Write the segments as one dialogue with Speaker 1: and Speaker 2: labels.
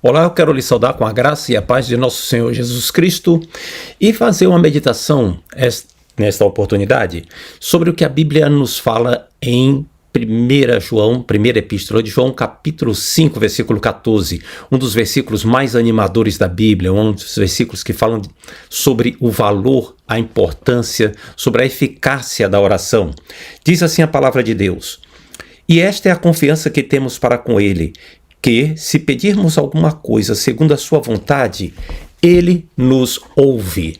Speaker 1: Olá, eu quero lhe saudar com a graça e a paz de nosso Senhor Jesus Cristo e fazer uma meditação nesta oportunidade sobre o que a Bíblia nos fala em 1 João, primeira epístola de João, capítulo 5, versículo 14, um dos versículos mais animadores da Bíblia, um dos versículos que falam sobre o valor, a importância, sobre a eficácia da oração. Diz assim a palavra de Deus: "E esta é a confiança que temos para com Ele, que, se pedirmos alguma coisa segundo a sua vontade, Ele nos ouve."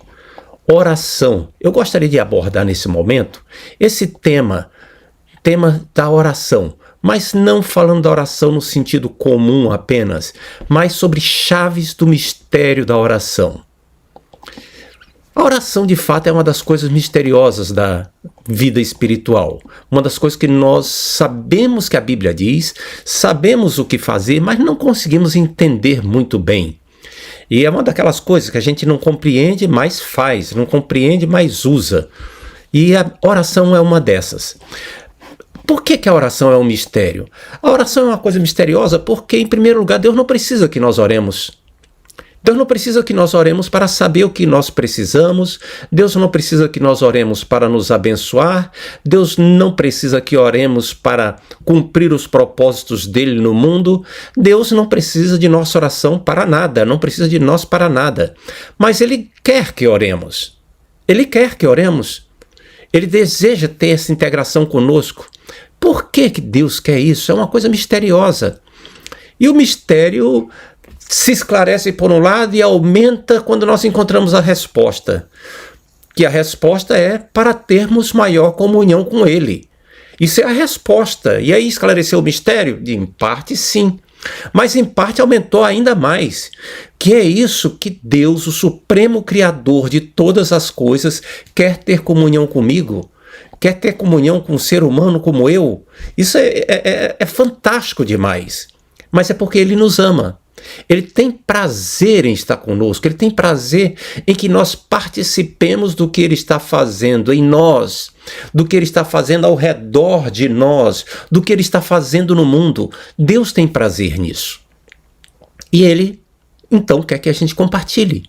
Speaker 1: Oração. Eu gostaria de abordar nesse momento esse tema da oração, mas não falando da oração no sentido comum apenas, mas sobre chaves do mistério da oração. A oração, de fato, é uma das coisas misteriosas da vida espiritual. Uma das coisas que nós sabemos que a Bíblia diz, sabemos o que fazer, mas não conseguimos entender muito bem. E é uma daquelas coisas que a gente não compreende, mas faz, não compreende, mas usa. E a oração é uma dessas. Por que a oração é um mistério? A oração é uma coisa misteriosa porque, em primeiro lugar, Deus não precisa que nós oremos. Deus não precisa que nós oremos para saber o que nós precisamos. Deus não precisa que nós oremos para nos abençoar. Deus não precisa que oremos para cumprir os propósitos dele no mundo. Deus não precisa de nossa oração para nada, não precisa de nós para nada. Mas Ele quer que oremos. Ele quer que oremos. Ele deseja ter essa integração conosco. Por que Deus quer isso? É uma coisa misteriosa. E o mistério se esclarece por um lado e aumenta quando nós encontramos a resposta. Que a resposta é para termos maior comunhão com Ele. Isso é a resposta. E aí esclareceu o mistério? Em parte sim. Mas em parte aumentou ainda mais. Que é isso que Deus, o Supremo Criador de todas as coisas, quer ter comunhão comigo. Quer ter comunhão com um ser humano como eu. Isso é fantástico demais. Mas é porque Ele nos ama. Ele tem prazer em estar conosco, Ele tem prazer em que nós participemos do que Ele está fazendo em nós, do que Ele está fazendo ao redor de nós, do que Ele está fazendo no mundo. Deus tem prazer nisso. E Ele, então, quer que a gente compartilhe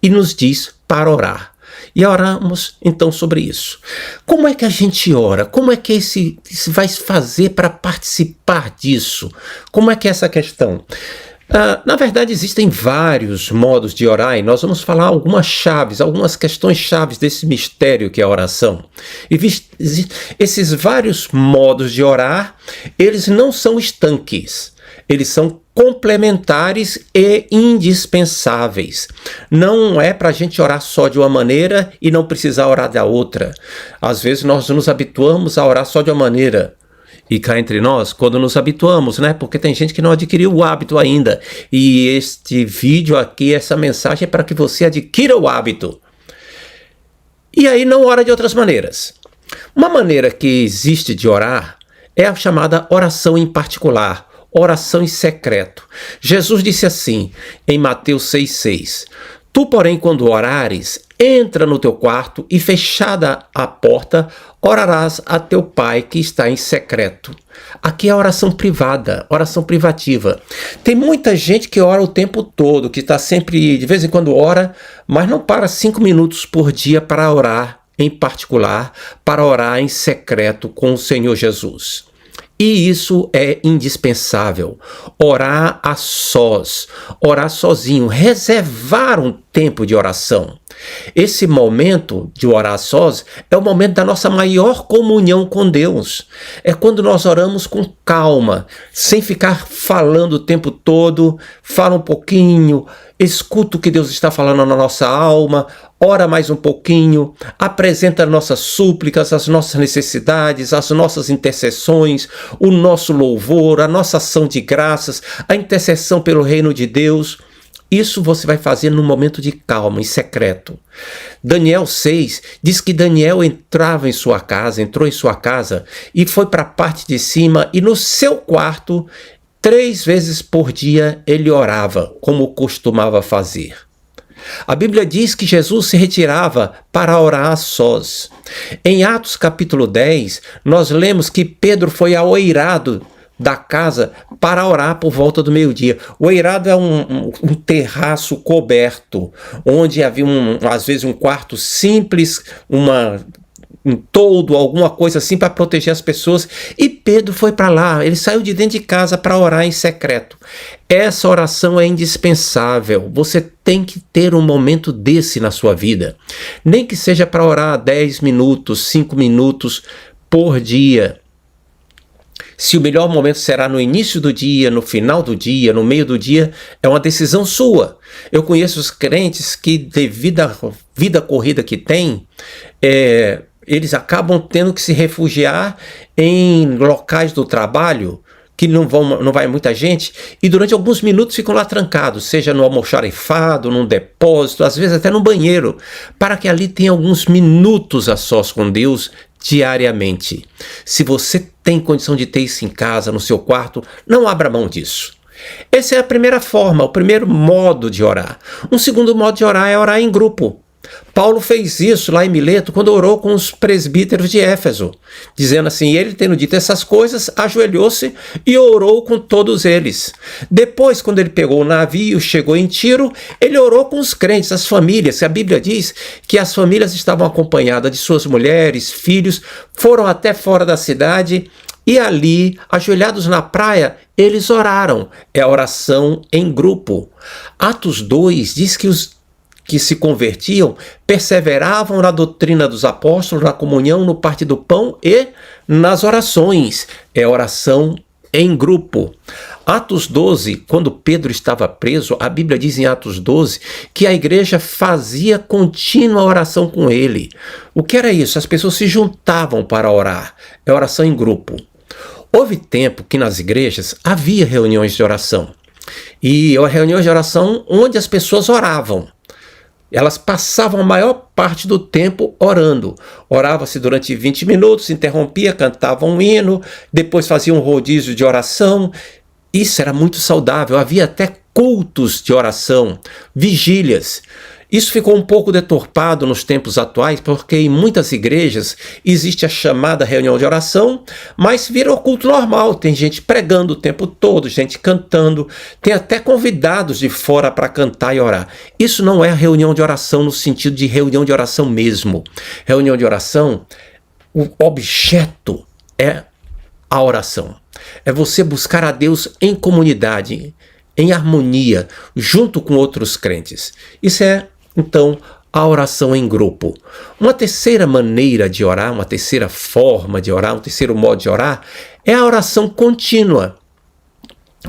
Speaker 1: e nos diz para orar. E oramos, então, sobre isso. Como é que a gente ora? Como é que se vai fazer para participar disso? Como é que é essa questão? Na verdade, existem vários modos de orar e nós vamos falar algumas chaves, algumas questões chaves desse mistério que é a oração. E esses vários modos de orar, eles não são estanques, eles são complementares e indispensáveis. Não é para a gente orar só de uma maneira e não precisar orar da outra. Às vezes nós nos habituamos a orar só de uma maneira. E cá entre nós, quando nos habituamos, né? Porque tem gente que não adquiriu o hábito ainda. E este vídeo aqui, essa mensagem é para que você adquira o hábito. E aí não ora de outras maneiras. Uma maneira que existe de orar é a chamada oração em particular, oração em secreto. Jesus disse assim, em Mateus 6,6: "Tu, porém, quando orares, entra no teu quarto e, fechada a porta, orarás a teu pai que está em secreto." Aqui é a oração privada, oração privativa. Tem muita gente que ora o tempo todo, que está sempre, de vez em quando ora, mas não para 5 minutos por dia para orar em particular, para orar em secreto com o Senhor Jesus. E isso é indispensável. Orar a sós, orar sozinho, reservar um tempo de oração. Esse momento de orar a sós é o momento da nossa maior comunhão com Deus. É quando nós oramos com calma, sem ficar falando o tempo todo, fala um pouquinho, escuta o que Deus está falando na nossa alma, ora mais um pouquinho, apresenta nossas súplicas, as nossas necessidades, as nossas intercessões, o nosso louvor, a nossa ação de graças, a intercessão pelo reino de Deus. Isso você vai fazer num momento de calma, em secreto. Daniel 6 diz que Daniel entrou em sua casa e foi para a parte de cima e no seu quarto, 3 vezes por dia ele orava, como costumava fazer. A Bíblia diz que Jesus se retirava para orar a sós. Em Atos capítulo 10, nós lemos que Pedro foi aoirado da casa para orar por volta do meio-dia. O eirado é um terraço coberto, onde havia às vezes um quarto simples, um toldo, alguma coisa assim para proteger as pessoas. E Pedro foi para lá, ele saiu de dentro de casa para orar em secreto. Essa oração é indispensável. Você tem que ter um momento desse na sua vida. Nem que seja para orar 10 minutos, 5 minutos por dia. Se o melhor momento será no início do dia, no final do dia, no meio do dia, é uma decisão sua. Eu conheço os crentes que, devido à vida corrida que têm, eles acabam tendo que se refugiar em locais do trabalho que não vai muita gente, e durante alguns minutos ficam lá trancados, seja no almoxarifado, num depósito, às vezes até no banheiro, para que ali tenha alguns minutos a sós com Deus diariamente. Se você tem condição de ter isso em casa, no seu quarto, não abra mão disso. Essa é a primeira forma, o primeiro modo de orar. Um segundo modo de orar é orar em grupo. Paulo fez isso lá em Mileto quando orou com os presbíteros de Éfeso, dizendo assim, ele tendo dito essas coisas, ajoelhou-se e orou com todos eles. Depois, quando ele pegou o navio, chegou em Tiro, ele orou com os crentes, as famílias. A Bíblia diz que as famílias estavam acompanhadas de suas mulheres, filhos, foram até fora da cidade e ali, ajoelhados na praia, eles oraram. É a oração em grupo. Atos 2 diz que os que se convertiam perseveravam na doutrina dos apóstolos, na comunhão, no partir do pão e nas orações. É oração em grupo. Atos 12, quando Pedro estava preso, a Bíblia diz em Atos 12 que a igreja fazia contínua oração com ele. O que era isso? As pessoas se juntavam para orar. É oração em grupo. Houve tempo que nas igrejas havia reuniões de oração. E reuniões de oração onde as pessoas oravam. Elas passavam a maior parte do tempo orando. Orava-se durante 20 minutos, interrompia, cantava um hino, depois fazia um rodízio de oração. Isso era muito saudável. Havia até cultos de oração, vigílias. Isso ficou um pouco deturpado nos tempos atuais, porque em muitas igrejas existe a chamada reunião de oração, mas virou culto normal. Tem gente pregando o tempo todo, gente cantando, tem até convidados de fora para cantar e orar. Isso não é reunião de oração no sentido de reunião de oração mesmo. Reunião de oração, o objeto é a oração. É você buscar a Deus em comunidade, em harmonia, junto com outros crentes. Isso é, então, a oração em grupo. Uma terceira maneira de orar, uma terceira forma de orar, um terceiro modo de orar, é a oração contínua,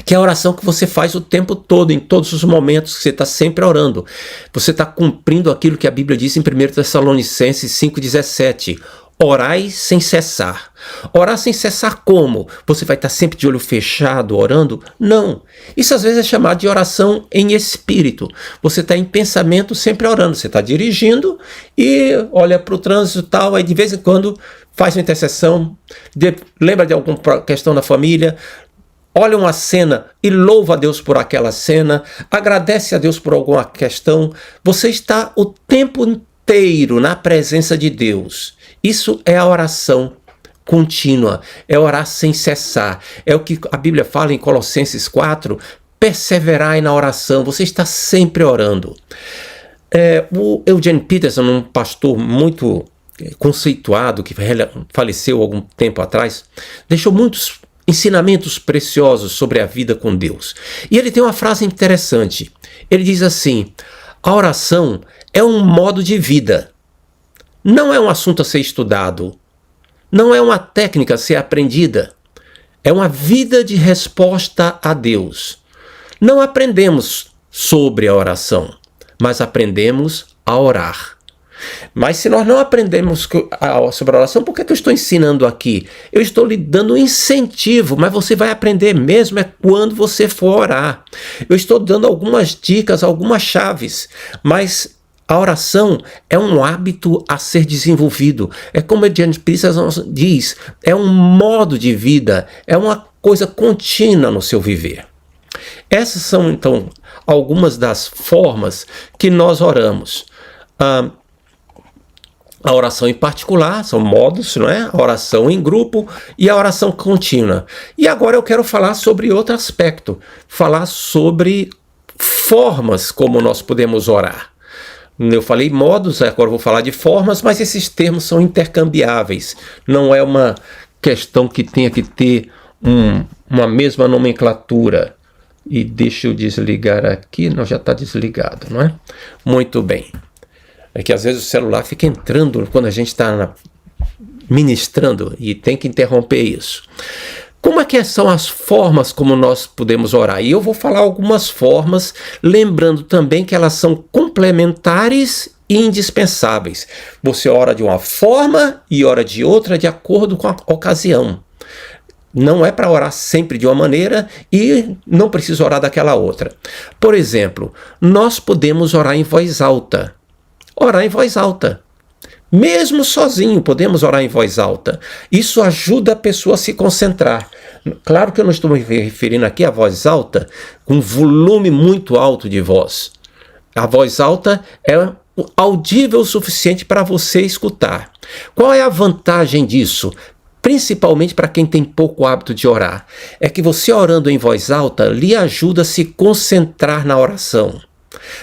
Speaker 1: que é a oração que você faz o tempo todo, em todos os momentos que você está sempre orando. Você está cumprindo aquilo que a Bíblia diz em 1 Tessalonicenses 5,17. Orai sem cessar. Orar sem cessar como? Você vai estar sempre de olho fechado orando? Não. Isso às vezes é chamado de oração em espírito. Você está em pensamento sempre orando. Você está dirigindo e olha para o trânsito e tal, aí de vez em quando faz uma intercessão, lembra de alguma questão da família, olha uma cena e louva a Deus por aquela cena, agradece a Deus por alguma questão. Você está o tempo inteiro na presença de Deus. Isso é a oração contínua, é orar sem cessar. É o que a Bíblia fala em Colossenses 4, perseverai na oração, você está sempre orando. O Eugene Peterson, um pastor muito conceituado, que faleceu algum tempo atrás, deixou muitos ensinamentos preciosos sobre a vida com Deus. E ele tem uma frase interessante. Ele diz assim, a oração é um modo de vida. Não é um assunto a ser estudado, não é uma técnica a ser aprendida, é uma vida de resposta a Deus. Não aprendemos sobre a oração, mas aprendemos a orar. Mas se nós não aprendemos sobre a oração, por que eu estou ensinando aqui? Eu estou lhe dando um incentivo, mas você vai aprender mesmo quando você for orar. Eu estou dando algumas dicas, algumas chaves, mas a oração é um hábito a ser desenvolvido. É como a gente diz, é um modo de vida, é uma coisa contínua no seu viver. Essas são, então, algumas das formas que nós oramos. A oração em particular, são modos, não é? A oração em grupo e a oração contínua. E agora eu quero falar sobre outro aspecto, falar sobre formas como nós podemos orar. Eu falei modos, agora eu vou falar de formas, mas esses termos são intercambiáveis. Não é uma questão que tenha que ter uma mesma nomenclatura. E deixa eu desligar aqui, não, já está desligado, não é? Muito bem. É que às vezes o celular fica entrando quando a gente está ministrando e tem que interromper isso. Como é que são as formas como nós podemos orar? E eu vou falar algumas formas, lembrando também que elas são complementares e indispensáveis. Você ora de uma forma e ora de outra de acordo com a ocasião. Não é para orar sempre de uma maneira e não precisa orar daquela outra. Por exemplo, nós podemos orar em voz alta. Orar em voz alta. Mesmo sozinho, podemos orar em voz alta. Isso ajuda a pessoa a se concentrar. Claro que eu não estou me referindo aqui à voz alta com volume muito alto de voz. A voz alta é audível o suficiente para você escutar. Qual é a vantagem disso? Principalmente para quem tem pouco hábito de orar. É que você orando em voz alta lhe ajuda a se concentrar na oração.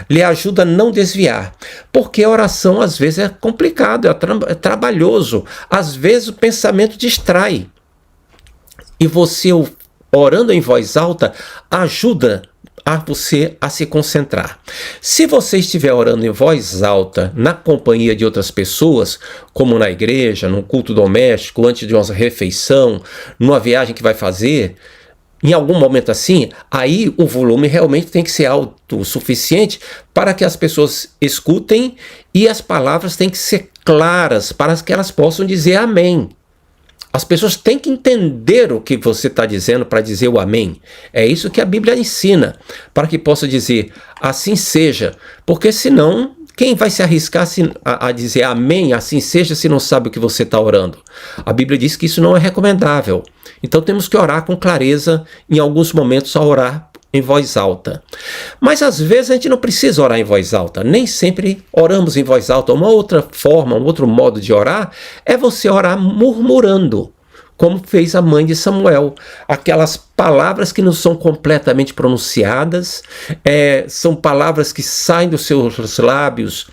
Speaker 1: Lhe ajuda a não desviar, porque a oração às vezes é complicado, é trabalhoso, às vezes o pensamento distrai. E você orando em voz alta ajuda a você a se concentrar. Se você estiver orando em voz alta na companhia de outras pessoas, como na igreja, num culto doméstico, antes de uma refeição, numa viagem que vai fazer, em algum momento assim, aí o volume realmente tem que ser alto o suficiente para que as pessoas escutem e as palavras têm que ser claras para que elas possam dizer amém. As pessoas têm que entender o que você está dizendo para dizer o amém. É isso que a Bíblia ensina, para que possa dizer assim seja, porque senão quem vai se arriscar a dizer amém, assim seja, se não sabe o que você está orando? A Bíblia diz que isso não é recomendável. Então temos que orar com clareza, em alguns momentos a orar em voz alta. Mas às vezes a gente não precisa orar em voz alta, nem sempre oramos em voz alta. Uma outra forma, um outro modo de orar é você orar murmurando, como fez a mãe de Samuel. Aquelas palavras que não são completamente pronunciadas, são palavras que saem dos seus lábios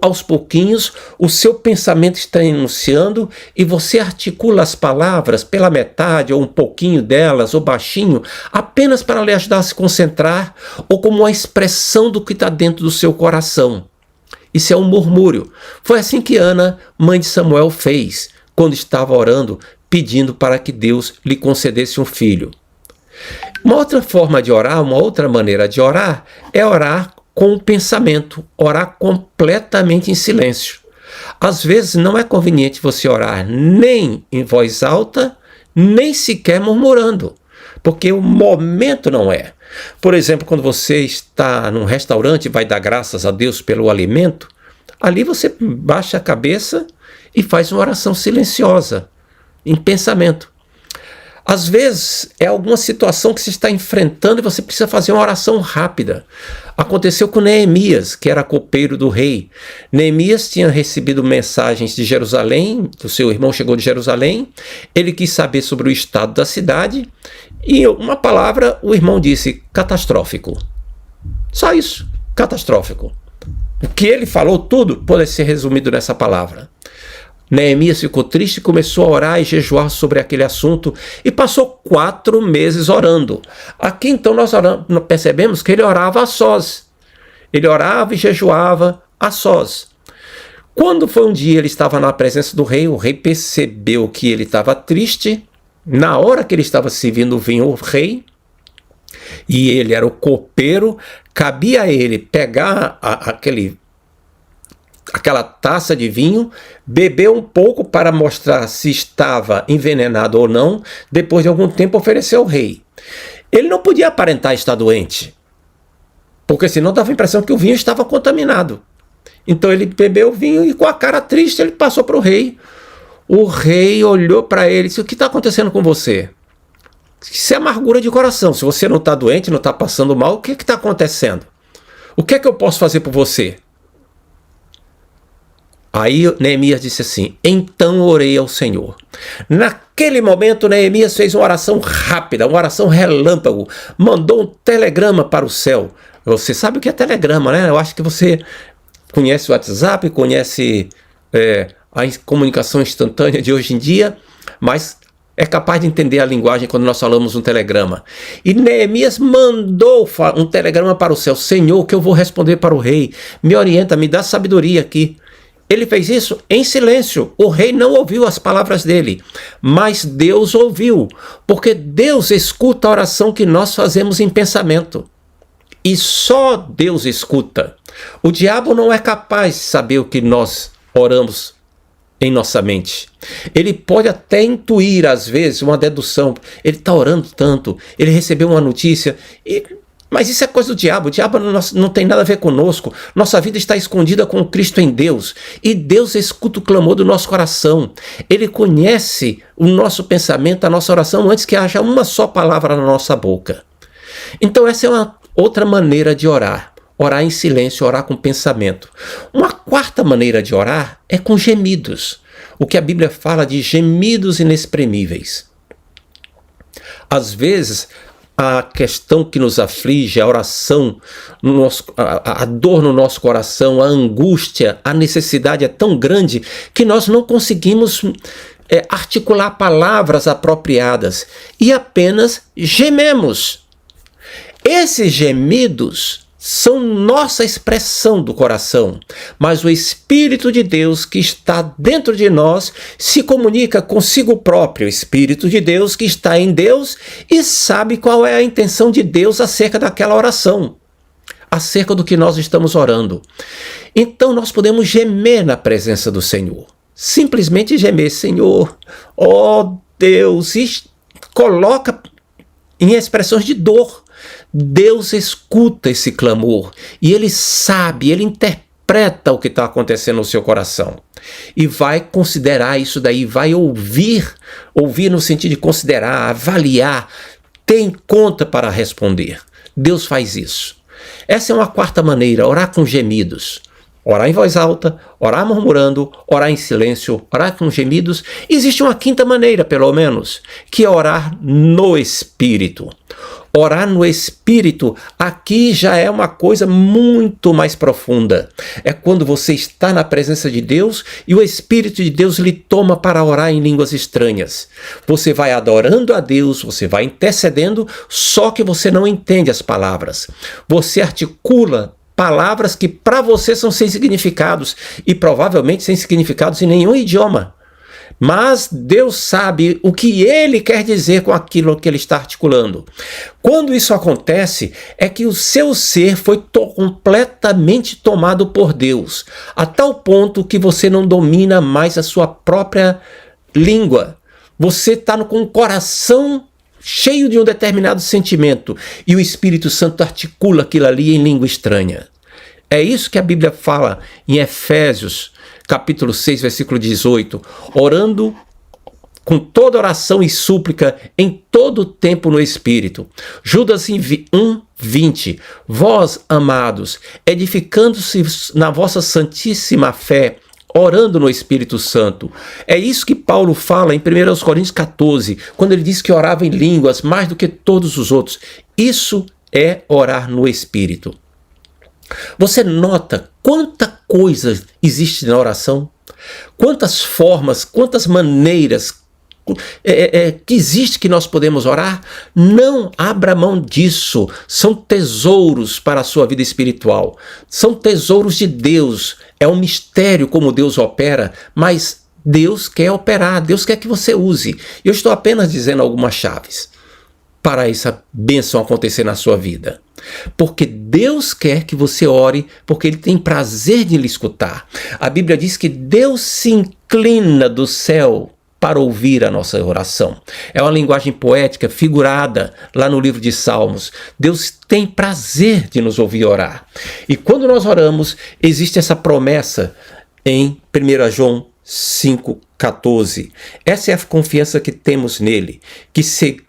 Speaker 1: aos pouquinhos, o seu pensamento está enunciando e você articula as palavras pela metade ou um pouquinho delas, ou baixinho, apenas para lhe ajudar a se concentrar ou como uma expressão do que está dentro do seu coração. Isso é um murmúrio. Foi assim que Ana, mãe de Samuel, fez quando estava orando, pedindo para que Deus lhe concedesse um filho. Uma outra forma de orar, uma outra maneira de orar, é orar com o pensamento, orar completamente em silêncio. Às vezes não é conveniente você orar nem em voz alta, nem sequer murmurando, porque o momento não é. Por exemplo, quando você está num restaurante e vai dar graças a Deus pelo alimento, ali você baixa a cabeça e faz uma oração silenciosa, em pensamento. Às vezes é alguma situação que você está enfrentando e você precisa fazer uma oração rápida. Aconteceu com Neemias, que era copeiro do rei. Neemias tinha recebido mensagens de Jerusalém, o seu irmão chegou de Jerusalém, ele quis saber sobre o estado da cidade e uma palavra o irmão disse, catastrófico. Só isso, catastrófico. O que ele falou tudo pode ser resumido nessa palavra. Neemias ficou triste e começou a orar e jejuar sobre aquele assunto e passou 4 meses orando. Aqui então nós percebemos que ele orava a sós. Ele orava e jejuava a sós. Quando foi um dia ele estava na presença do rei, o rei percebeu que ele estava triste. Na hora que ele estava servindo o vinho ao rei, e ele era o copeiro, cabia a ele pegar aquela taça de vinho, beber um pouco para mostrar se estava envenenado ou não, depois de algum tempo oferecer ao rei. Ele não podia aparentar estar doente, porque senão dava a impressão que o vinho estava contaminado. Então ele bebeu o vinho e com a cara triste ele passou para o rei. O rei olhou para ele e disse, o que está acontecendo com você? Isso é amargura de coração. Se você não está doente, não está passando mal, o que está acontecendo? O que é que eu posso fazer por você? Aí Neemias disse assim: então orei ao Senhor. Naquele momento, Neemias fez uma oração rápida, uma oração relâmpago, mandou um telegrama para o céu. Você sabe o que é telegrama, né? Eu acho que você conhece o WhatsApp, conhece a comunicação instantânea de hoje em dia, mas é capaz de entender a linguagem quando nós falamos um telegrama. E Neemias mandou um telegrama para o céu: Senhor, que eu vou responder para o rei, me orienta, me dá sabedoria aqui. Ele fez isso em silêncio. O rei não ouviu as palavras dele, mas Deus ouviu, porque Deus escuta a oração que nós fazemos em pensamento. E só Deus escuta. O diabo não é capaz de saber o que nós oramos em nossa mente. Ele pode até intuir, às vezes, uma dedução. Ele está orando tanto, ele recebeu uma notícia, mas isso é coisa do diabo. O diabo não tem nada a ver conosco. Nossa vida está escondida com Cristo em Deus. E Deus escuta o clamor do nosso coração. Ele conhece o nosso pensamento, a nossa oração, antes que haja uma só palavra na nossa boca. Então essa é uma outra maneira de orar. Orar em silêncio, orar com pensamento. Uma quarta maneira de orar é com gemidos. O que a Bíblia fala de gemidos inexprimíveis. Às vezes, a questão que nos aflige, a oração, a dor no nosso coração, a angústia, a necessidade é tão grande que nós não conseguimos articular palavras apropriadas e apenas gememos. Esses gemidos são nossa expressão do coração, mas o Espírito de Deus que está dentro de nós se comunica consigo próprio, o Espírito de Deus que está em Deus e sabe qual é a intenção de Deus acerca daquela oração, acerca do que nós estamos orando. Então nós podemos gemer na presença do Senhor, simplesmente gemer: Senhor, ó Deus, e coloca em expressões de dor. Deus escuta esse clamor e Ele sabe, Ele interpreta o que está acontecendo no seu coração e vai considerar isso daí, vai ouvir no sentido de considerar, avaliar, ter em conta para responder. Deus faz isso. Essa é uma quarta maneira, orar com gemidos. Orar em voz alta, orar murmurando, orar em silêncio, orar com gemidos. Existe uma quinta maneira, pelo menos, que é orar no Espírito. Orar no Espírito, aqui já é uma coisa muito mais profunda. É quando você está na presença de Deus e o Espírito de Deus lhe toma para orar em línguas estranhas. Você vai adorando a Deus, você vai intercedendo, só que você não entende as palavras. Você articula palavras que para você são sem significados e provavelmente sem significados em nenhum idioma. Mas Deus sabe o que Ele quer dizer com aquilo que Ele está articulando. Quando isso acontece, é que o seu ser foi completamente tomado por Deus, a tal ponto que você não domina mais a sua própria língua. Você está com o coração cheio de um determinado sentimento e o Espírito Santo articula aquilo ali em língua estranha. É isso que a Bíblia fala em Efésios, capítulo 6, versículo 18, orando com toda oração e súplica em todo tempo no Espírito. Judas 1:20, vós, amados, edificando-se na vossa santíssima fé, orando no Espírito Santo. É isso que Paulo fala em 1 Coríntios 14, quando ele diz que orava em línguas mais do que todos os outros. Isso é orar no Espírito. Você nota quanta coisa existe na oração? Quantas formas, quantas maneiras que existe que nós podemos orar? Não abra mão disso. São tesouros para a sua vida espiritual. São tesouros de Deus. É um mistério como Deus opera, mas Deus quer operar, Deus quer que você use. Eu estou apenas dizendo algumas chaves para essa bênção acontecer na sua vida. Porque Deus quer que você ore, porque Ele tem prazer de lhe escutar. A Bíblia diz que Deus se inclina do céu para ouvir a nossa oração. É uma linguagem poética, figurada lá no livro de Salmos. Deus tem prazer de nos ouvir orar. E quando nós oramos, existe essa promessa em 1 João 5,14. Essa é a confiança que temos nele, que se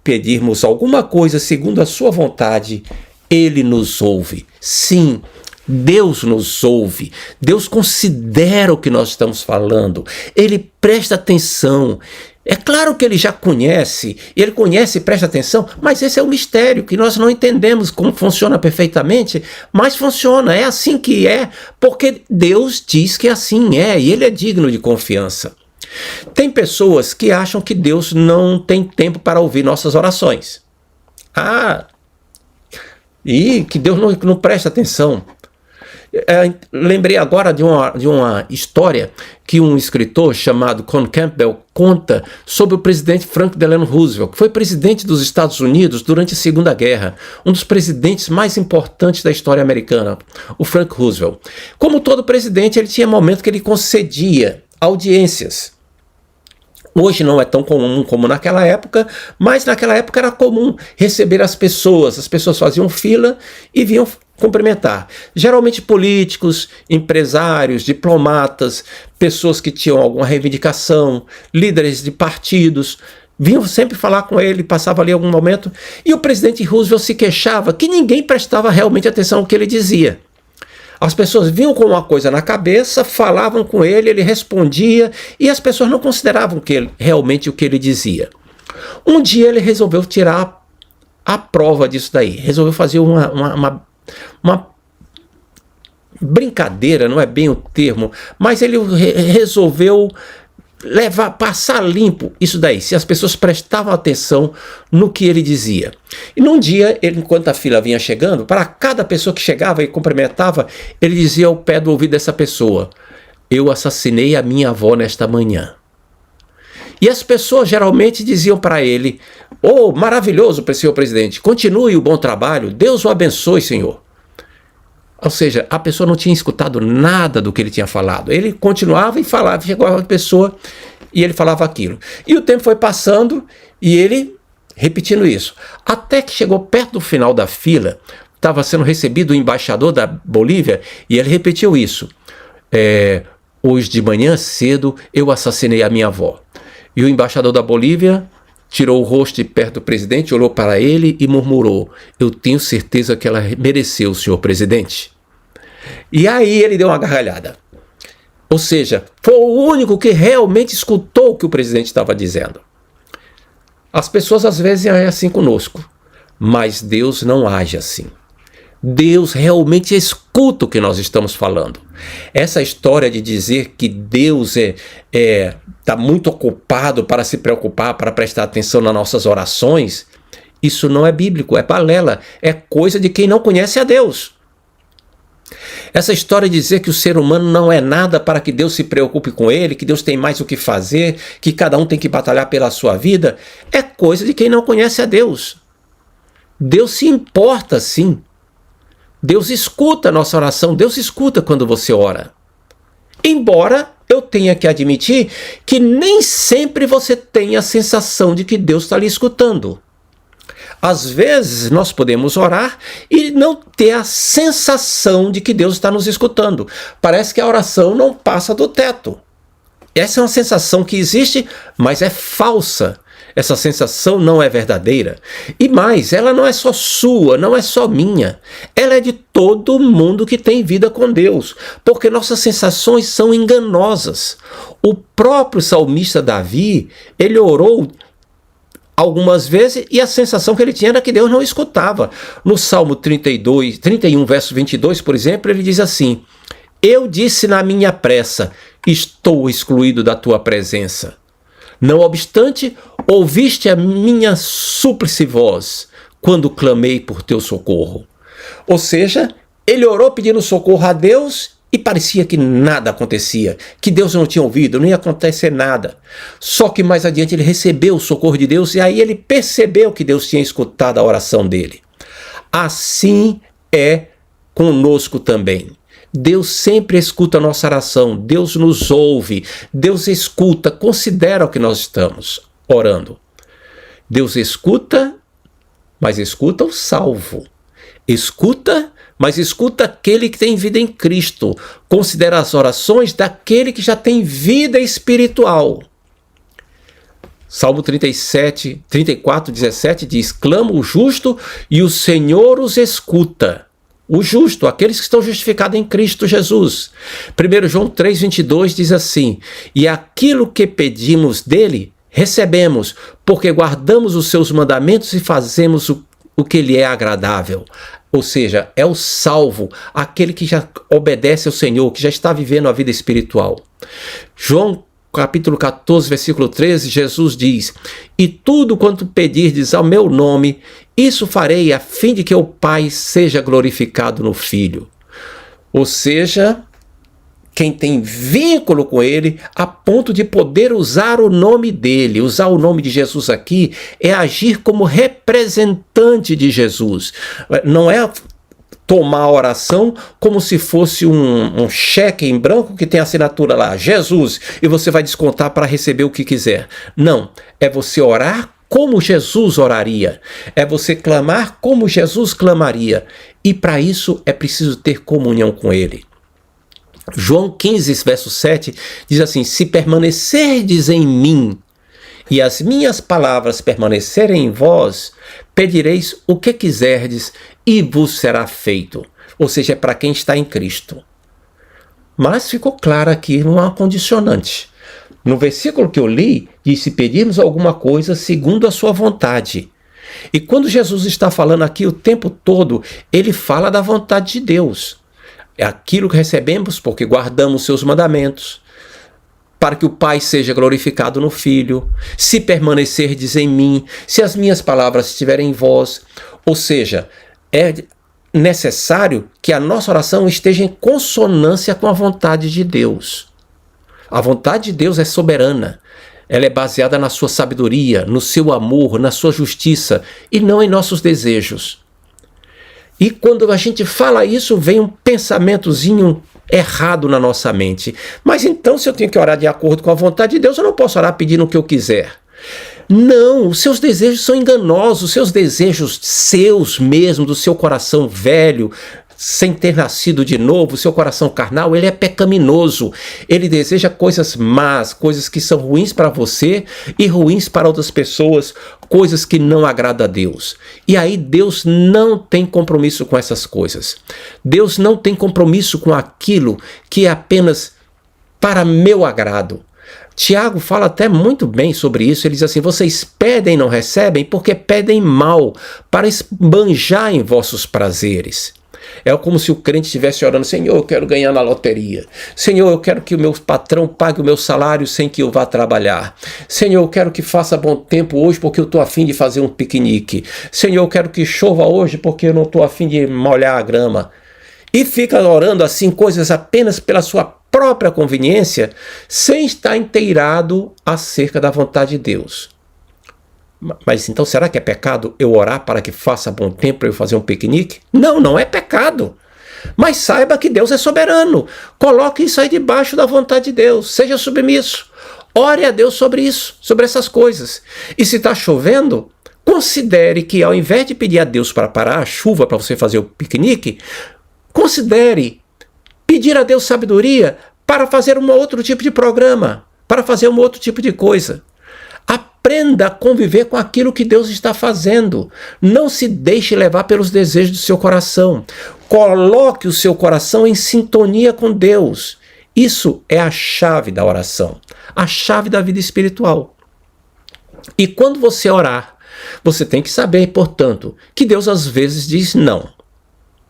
Speaker 1: pedirmos alguma coisa segundo a sua vontade, Ele nos ouve. Sim, Deus nos ouve, Deus considera o que nós estamos falando, Ele presta atenção. É claro que Ele já conhece, Ele conhece e presta atenção, mas esse é o mistério, que nós não entendemos como funciona perfeitamente, mas funciona, é assim que é, porque Deus diz que assim é, e Ele é digno de confiança. Tem pessoas que acham que Deus não tem tempo para ouvir nossas orações. E que Deus não presta atenção. Lembrei agora de uma história que um escritor chamado Con Campbell conta sobre o presidente Franklin Delano Roosevelt, que foi presidente dos Estados Unidos durante a Segunda Guerra, um dos presidentes mais importantes da história americana, o Frank Roosevelt. Como todo presidente, ele tinha momentos que ele concedia audiências. Hoje não é tão comum como naquela época, mas naquela época era comum receber as pessoas faziam fila e vinham cumprimentar. Geralmente políticos, empresários, diplomatas, pessoas que tinham alguma reivindicação, líderes de partidos, vinham sempre falar com ele, passava ali algum momento, e o presidente Roosevelt se queixava que ninguém prestava realmente atenção ao que ele dizia. As pessoas vinham com uma coisa na cabeça, falavam com ele, ele respondia, e as pessoas não consideravam realmente o que ele dizia. Um dia ele resolveu tirar a prova disso daí, resolveu fazer uma brincadeira, não é bem o termo, mas ele resolveu passar limpo isso daí, se as pessoas prestavam atenção no que ele dizia. E num dia, enquanto a fila vinha chegando, para cada pessoa que chegava e cumprimentava, ele dizia ao pé do ouvido dessa pessoa: eu assassinei a minha avó nesta manhã. E as pessoas geralmente diziam para ele: oh, maravilhoso, senhor presidente, continue o bom trabalho, Deus o abençoe, senhor. Ou seja, a pessoa não tinha escutado nada do que ele tinha falado. Ele continuava e falava, chegou a pessoa e ele falava aquilo. E o tempo foi passando e ele repetindo isso. Até que chegou perto do final da fila, estava sendo recebido o embaixador da Bolívia e ele repetiu isso. Hoje de manhã cedo eu assassinei a minha avó. E o embaixador da Bolívia tirou o rosto de perto do presidente, olhou para ele e murmurou: eu tenho certeza que ela mereceu, senhor presidente. E aí ele deu uma gargalhada. Ou seja, foi o único que realmente escutou o que o presidente estava dizendo. As pessoas às vezes agem assim conosco, mas Deus não age assim. Deus realmente escuta o que nós estamos falando. Essa história de dizer que Deus está muito ocupado para se preocupar, para prestar atenção nas nossas orações, isso não é bíblico, é balela, é coisa de quem não conhece a Deus. Essa história de dizer que o ser humano não é nada para que Deus se preocupe com ele, que Deus tem mais o que fazer, que cada um tem que batalhar pela sua vida, é coisa de quem não conhece a Deus. Deus se importa sim. Deus escuta a nossa oração, Deus escuta quando você ora. Embora eu tenha que admitir que nem sempre você tem a sensação de que Deus está lhe escutando. Às vezes nós podemos orar e não ter a sensação de que Deus está nos escutando. Parece que a oração não passa do teto. Essa é uma sensação que existe, mas é falsa. Essa sensação não é verdadeira. E mais, ela não é só sua, não é só minha. Ela é de todo mundo que tem vida com Deus. Porque nossas sensações são enganosas. O próprio salmista Davi, ele orou algumas vezes e a sensação que ele tinha era que Deus não escutava. No Salmo 31, verso 22, por exemplo, ele diz assim: eu disse na minha pressa, estou excluído da tua presença. Não obstante, ouviste a minha súplice voz quando clamei por teu socorro. Ou seja, ele orou pedindo socorro a Deus e parecia que nada acontecia, que Deus não tinha ouvido, não ia acontecer nada. Só que mais adiante ele recebeu o socorro de Deus e aí ele percebeu que Deus tinha escutado a oração dele. Assim é conosco também. Deus sempre escuta a nossa oração, Deus nos ouve, Deus escuta, considera o que nós estamos orando. Deus escuta, mas escuta o salvo. Escuta, mas escuta aquele que tem vida em Cristo. Considera as orações daquele que já tem vida espiritual. Salmo 34, 17 diz: clama o justo e o Senhor os escuta. o justo, aqueles que estão justificados em Cristo Jesus. 1 João 3,22 diz assim: e aquilo que pedimos dele, recebemos, porque guardamos os seus mandamentos e fazemos o que lhe é agradável. Ou seja, é o salvo, aquele que já obedece ao Senhor, que já está vivendo a vida espiritual. João capítulo 14, versículo 13, Jesus diz: e tudo quanto pedirdes ao meu nome, isso farei a fim de que o Pai seja glorificado no Filho. Ou seja, quem tem vínculo com ele, a ponto de poder usar o nome dele, usar o nome de Jesus aqui, é agir como representante de Jesus. Não é tomar a oração como se fosse um cheque em branco que tem a assinatura lá, Jesus, e você vai descontar para receber o que quiser. Não, é você orar como Jesus oraria, é você clamar como Jesus clamaria, e para isso é preciso ter comunhão com ele. João 15, verso 7, diz assim: se permanecerdes em mim e as minhas palavras permanecerem em vós, pedireis o que quiserdes e vos será feito. Ou seja, é para quem está em Cristo. Mas ficou claro aqui uma condicionante. No versículo que eu li, diz: se pedirmos alguma coisa segundo a sua vontade. E quando Jesus está falando aqui o tempo todo, ele fala da vontade de Deus. É aquilo que recebemos porque guardamos seus mandamentos, para que o Pai seja glorificado no Filho, se permanecerdes em mim, se as minhas palavras estiverem em vós. Ou seja, é necessário que a nossa oração esteja em consonância com a vontade de Deus. A vontade de Deus é soberana. Ela é baseada na sua sabedoria, no seu amor, na sua justiça, e não em nossos desejos. E quando a gente fala isso, vem um pensamentozinho errado na nossa mente. Mas então, se eu tenho que orar de acordo com a vontade de Deus, eu não posso orar pedindo o que eu quiser. Não, os seus desejos são enganosos, os seus desejos seus mesmo, do seu coração velho, sem ter nascido de novo, o seu coração carnal, ele é pecaminoso. Ele deseja coisas más, coisas que são ruins para você e ruins para outras pessoas, coisas que não agradam a Deus. E aí Deus não tem compromisso com essas coisas. Deus não tem compromisso com aquilo que é apenas para meu agrado. Tiago fala até muito bem sobre isso. Ele diz assim: vocês pedem e não recebem porque pedem mal, para esbanjar em vossos prazeres. É como se o crente estivesse orando: Senhor, eu quero ganhar na loteria. Senhor, eu quero que o meu patrão pague o meu salário sem que eu vá trabalhar. Senhor, eu quero que faça bom tempo hoje porque eu estou a fim de fazer um piquenique. Senhor, eu quero que chova hoje porque eu não estou a fim de molhar a grama. E fica orando assim coisas apenas pela sua própria conveniência, sem estar inteirado acerca da vontade de Deus. Mas então será que é pecado eu orar para que faça bom tempo para eu fazer um piquenique? Não, não é pecado. Mas saiba que Deus é soberano. Coloque isso aí debaixo da vontade de Deus. Seja submisso. Ore a Deus sobre isso, sobre essas coisas. E se está chovendo, considere que ao invés de pedir a Deus para parar a chuva para você fazer o piquenique, considere pedir a Deus sabedoria para fazer um outro tipo de programa, para fazer um outro tipo de coisa. Aprenda a conviver com aquilo que Deus está fazendo. Não se deixe levar pelos desejos do seu coração. Coloque o seu coração em sintonia com Deus. Isso é a chave da oração, a chave da vida espiritual. E quando você orar, você tem que saber, portanto, que Deus às vezes diz não,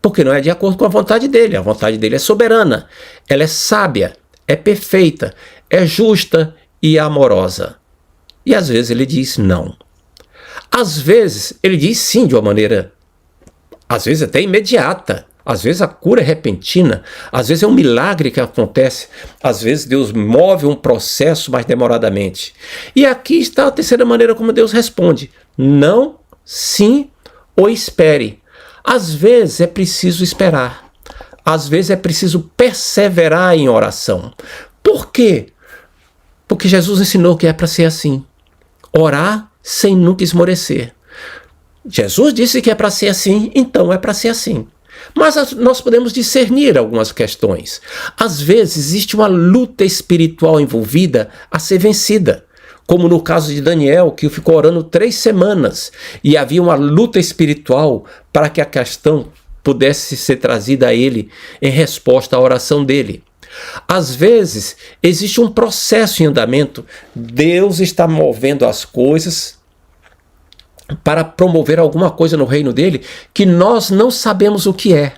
Speaker 1: porque não é de acordo com a vontade dele. A vontade dele é soberana, ela é sábia, é perfeita, é justa e amorosa. E às vezes ele diz não. Às vezes ele diz sim de uma maneira, às vezes até imediata. Às vezes a cura é repentina, às vezes é um milagre que acontece, às vezes Deus move um processo mais demoradamente. E aqui está a terceira maneira como Deus responde: não, sim ou espere. Às vezes é preciso esperar, às vezes é preciso perseverar em oração. Por quê? Porque Jesus ensinou que é para ser assim: orar sem nunca esmorecer. Jesus disse que é para ser assim, então é para ser assim. Mas nós podemos discernir algumas questões. Às vezes existe uma luta espiritual envolvida a ser vencida, como no caso de Daniel, que ficou orando 3 semanas, e havia uma luta espiritual para que a questão pudesse ser trazida a ele em resposta à oração dele. Às vezes, existe um processo em andamento. Deus está movendo as coisas para promover alguma coisa no reino dele que nós não sabemos o que é.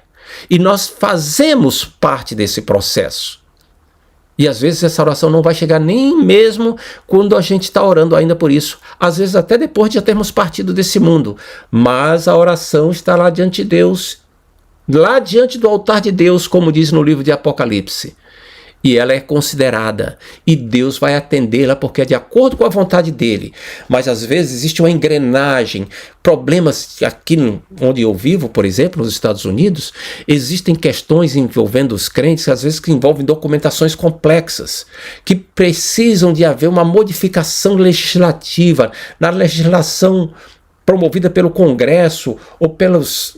Speaker 1: E nós fazemos parte desse processo. E às vezes essa oração não vai chegar nem mesmo quando a gente está orando ainda por isso. Às vezes até depois de já termos partido desse mundo. Mas a oração está lá diante de Deus, lá diante do altar de Deus, como diz no livro de Apocalipse. E ela é considerada, e Deus vai atendê-la porque é de acordo com a vontade dele. Mas às vezes existe uma engrenagem, problemas aqui onde eu vivo, por exemplo, nos Estados Unidos, existem questões envolvendo os crentes, às vezes que envolvem documentações complexas, que precisam de haver uma modificação legislativa na legislação promovida pelo Congresso ou pelas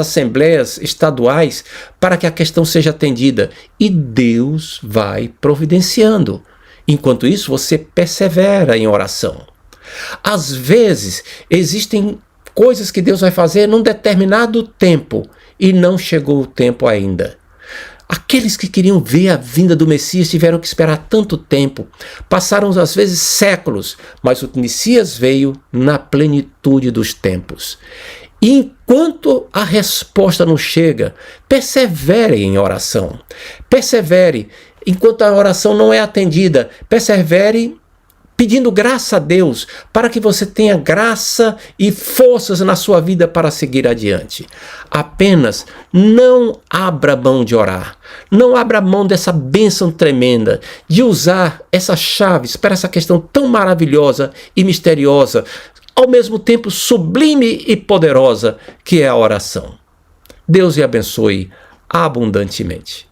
Speaker 1: assembleias estaduais para que a questão seja atendida. E Deus vai providenciando. Enquanto isso, você persevera em oração. Às vezes, existem coisas que Deus vai fazer num determinado tempo e não chegou o tempo ainda. Aqueles que queriam ver a vinda do Messias tiveram que esperar tanto tempo. Passaram, às vezes, séculos, mas o Messias veio na plenitude dos tempos. E enquanto a resposta não chega, persevere em oração. Persevere. Enquanto a oração não é atendida, persevere pedindo graça a Deus para que você tenha graça e forças na sua vida para seguir adiante. Apenas não abra mão de orar. Não abra mão dessa bênção tremenda, de usar essas chaves para essa questão tão maravilhosa e misteriosa, ao mesmo tempo sublime e poderosa, que é a oração. Deus lhe abençoe abundantemente.